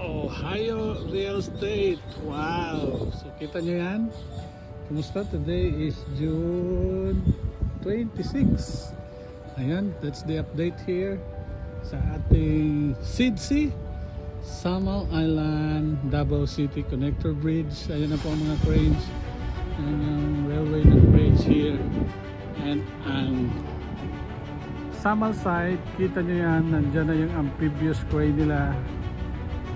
Ohio Real Estate. Wow! So kita nyo yan? Kumusta? Today is June 26. Ayan, that's the update here sa ating SIDC, Samal Island, Davao City Connector Bridge. Ayan na po ang mga cranes. Ayan yung railway na bridge here. And ang Samal side, kita nyo yan, nandyan na yung amphibious crane nila.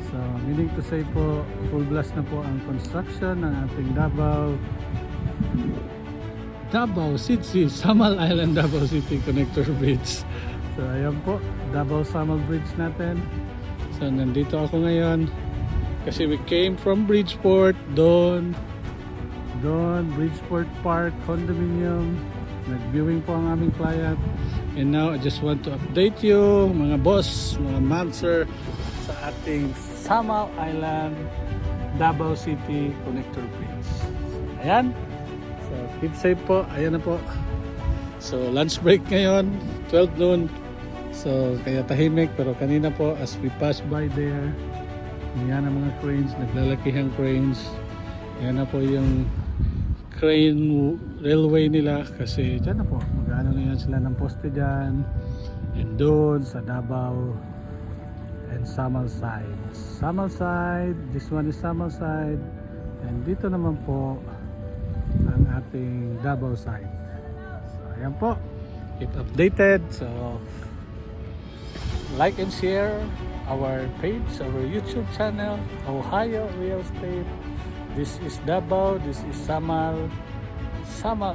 So, meaning to say po, full blast na po ang construction ng ating Davao City, Samal Island, Davao City Connector Bridge. So, ayan po, Davao Samal Bridge natin. So, nandito ako ngayon kasi we came from Bridgeport, doon Bridgeport Park Condominium. Nag-viewing po ang aming client. And now, I just want to update you, mga boss, mga manser, sa ating Samal Island, Davao City Connector Bridge. So, ayan. So, keep safe po. Ayan na po. So, lunch break ngayon, 12 noon. So, kaya tahimik. Pero kanina po, as we pass by there, yan ang mga cranes, naglalakihang cranes. Yan na po yung crane railway nila kasi dyan na po mag-ano na yan sila ng poste dyan, and doon sa Davao and Samal side, this one is Samal side, and dito naman po ang ating Davao side. So ayan po, keep updated. So like and share our page, our YouTube channel, Ohio Real Estate. This is Davao, this is Samal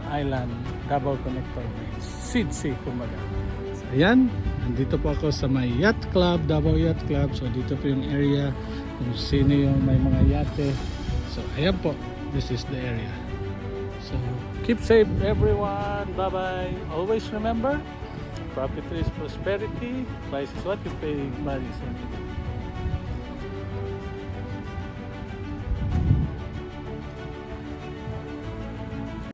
Island, Davao Connector Bridge, SIDC kumbaga. So, ayan, nandito po ako sa may yacht club, Davao Yacht Club. So dito po yung area kung sino yung may mga yate. So ayan po, this is the area. So keep safe everyone, bye bye. Always remember, profit is prosperity, price is what you pay, money is what you do.